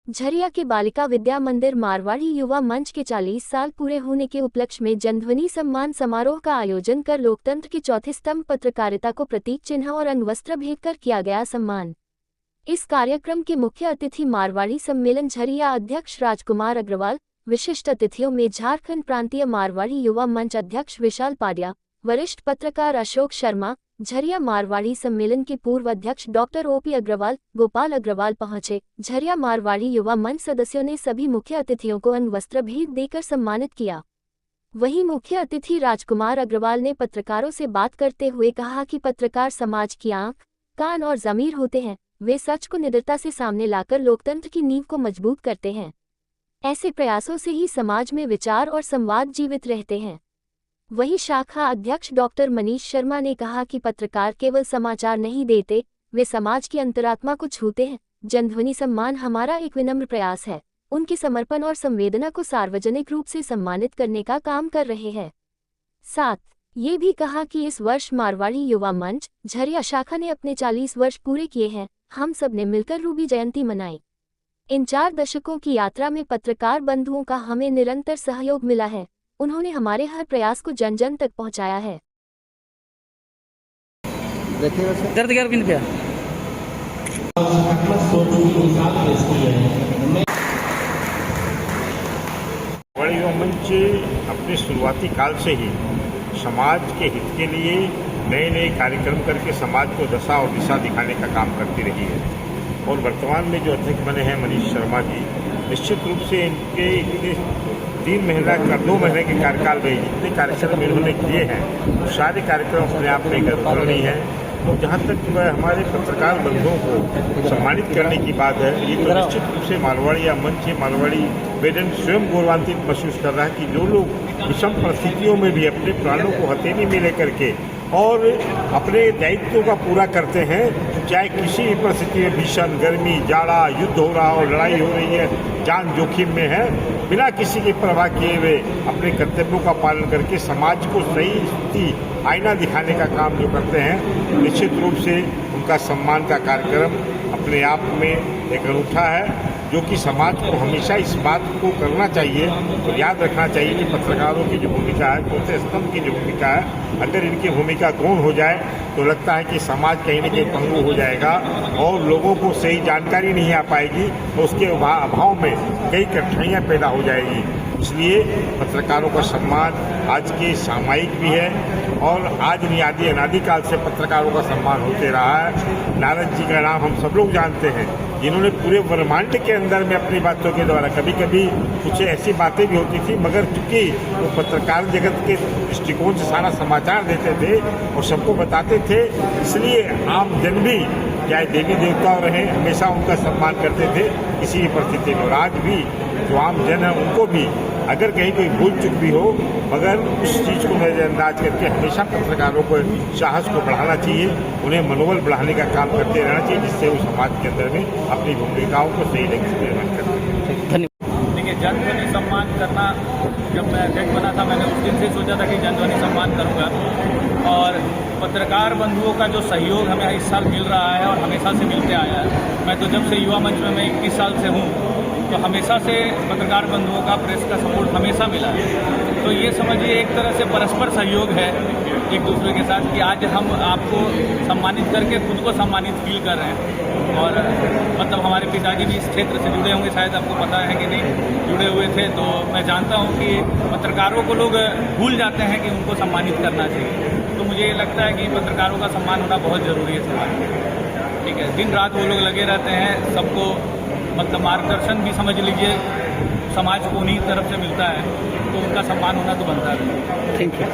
झरिया के बालिका विद्या मंदिर मारवाड़ी युवा मंच के 40 साल पूरे होने के उपलक्ष्य में जनध्वनि सम्मान समारोह का आयोजन कर लोकतंत्र के चौथे स्तंभ पत्रकारिता को प्रतीक चिन्ह और अंगवस्त्र भेंट कर किया गया सम्मान। इस कार्यक्रम के मुख्य अतिथि मारवाड़ी सम्मेलन झरिया अध्यक्ष राजकुमार अग्रवाल, विशिष्ट अतिथियों में झारखंड प्रांतीय मारवाड़ी युवा मंच अध्यक्ष विशाल पाडिया, वरिष्ठ पत्रकार अशोक शर्मा, झरिया मारवाड़ी सम्मेलन के पूर्व अध्यक्ष डॉक्टर ओपी अग्रवाल, गोपाल अग्रवाल पहुंचे। झरिया मारवाड़ी युवा मंच सदस्यों ने सभी मुख्य अतिथियों को अंगवस्त्र भेंट देकर सम्मानित किया। वहीं मुख्य अतिथि राजकुमार अग्रवाल ने पत्रकारों से बात करते हुए कहा कि पत्रकार समाज की आंख, कान और ज़मीर होते हैं। वे सच को निडरता से सामने लाकर लोकतंत्र की नींव को मजबूत करते हैं। ऐसे प्रयासों से ही समाज में विचार और संवाद जीवित रहते हैं। वहीं शाखा अध्यक्ष डॉक्टर मनीष शर्मा ने कहा कि पत्रकार केवल समाचार नहीं देते, वे समाज की अंतरात्मा को छूते हैं। जनध्वनि सम्मान हमारा एक विनम्र प्रयास है। उनके समर्पण और संवेदना को सार्वजनिक रूप से सम्मानित करने का काम कर रहे हैं। साथ ये भी कहा कि इस वर्ष मारवाड़ी युवा मंच झरिया शाखा ने अपने 40 वर्ष पूरे किए हैं। हम सब ने मिलकर रूबी जयंती मनाई। इन 4 दशकों की यात्रा में पत्रकार बंधुओं का हमें निरंतर सहयोग मिला है। उन्होंने हमारे हर प्रयास को जन जन तक पहुंचाया है। मारवाड़ी युवा मंच अपने शुरुआती काल से ही समाज के हित के लिए नए नए कार्यक्रम करके समाज को दशा और दिशा दिखाने का काम करती रही है। और वर्तमान में जो अध्यक्ष बने हैं मनीष शर्मा जी, निश्चित रूप से इनके इतने 2 महीने के कार्यकाल में जितने कार्यक्रम इन्होंने किए हैं वो सारे कार्यक्रम अपने आप में गर्वनीय हैं। तो जहाँ तक हमारे पत्रकार बंधुओं को सम्मानित करने की बात है, ये तो निश्चित रूप से मारवाड़ी या मंच मारवाड़ी वेदन स्वयं गौरवान्वित महसूस कर रहा है कि जो लोग विषम परिस्थितियों में भी अपने प्राणों को हथेली में लेकर के और अपने दायित्वों का पूरा करते हैं, चाहे किसी भी परिस्थिति में भीषण गर्मी, जाड़ा, युद्ध हो रहा हो, लड़ाई हो रही है, जान जोखिम में है, बिना किसी की परवाह किए हुए अपने कर्तव्यों का पालन करके समाज को सही स्थिति आईना दिखाने का काम जो करते हैं, निश्चित रूप से उनका सम्मान का कार्यक्रम अपने आप में एक अनूठा है, जो कि समाज को हमेशा इस बात को करना चाहिए और याद रखना चाहिए कि पत्रकारों की जो भूमिका है, चौथे स्तंभ की जो भूमिका है, अगर इनकी भूमिका गौण हो जाए तो लगता है कि समाज कहीं न कहीं पंगु हो जाएगा और लोगों को सही जानकारी नहीं आ पाएगी, तो उसके अभाव में कई कठिनाइयाँ पैदा हो जाएगी। इसलिए पत्रकारों का सम्मान आज के सामयिक भी है और आज नहीं आदि अनादिकाल से पत्रकारों का सम्मान होते रहा है। नारद जी का नाम हम सब लोग जानते हैं, जिन्होंने पूरे ब्रह्मांड के अंदर में अपनी बातों के द्वारा कभी कभी कुछ ऐसी बातें भी होती थी, मगर चूंकि वो पत्रकार जगत के दृष्टिकोण से सारा समाचार देते थे और सबको बताते थे, इसलिए आम जन भी चाहे देवी देवता रहे हमेशा उनका सम्मान करते थे किसी भी परिस्थिति में। और आज भी जो आम जन है उनको भी अगर कहीं कोई भूल चूक भी हो, मगर उस चीज़ को नज़रअंदाज करके हमेशा पत्रकारों को साहस को बढ़ाना चाहिए, उन्हें मनोबल बढ़ाने का काम करते रहना चाहिए, जिससे वो समाज के अंदर में अपनी भूमिकाओं को सही ढंग से निर्वहन करते। धन्यवाद। देखिए, जनध्वनि सम्मान करना, जब मैं अध्यक्ष बना था मैंने उस दिन से सोचा था कि जनध्वनि सम्मान करूँगा। और पत्रकार बंधुओं का जो सहयोग हमें इस साल मिल रहा है और हमेशा से मिलते आया है। मैं तो जब से युवा मंच में मैं 21 साल से हूँ, तो हमेशा से पत्रकार बंधुओं का प्रेस का सपोर्ट हमेशा मिला है। तो ये समझिए एक तरह से परस्पर सहयोग है एक दूसरे के साथ कि आज हम आपको सम्मानित करके खुद को सम्मानित फील कर रहे हैं। और मतलब हमारे पिताजी भी इस क्षेत्र से जुड़े होंगे, शायद आपको पता है कि नहीं, जुड़े हुए थे। तो मैं जानता हूँ कि पत्रकारों को लोग भूल जाते हैं कि उनको सम्मानित करना चाहिए। तो मुझे ये लगता है कि पत्रकारों का सम्मान होना बहुत ज़रूरी है समाज में। ठीक है, दिन रात वो लोग लगे रहते हैं, सबको मतलब मार्गदर्शन भी समझ लीजिए समाज को उन्हीं तरफ से मिलता है, तो उनका सम्मान होना तो बनता है। Thank you.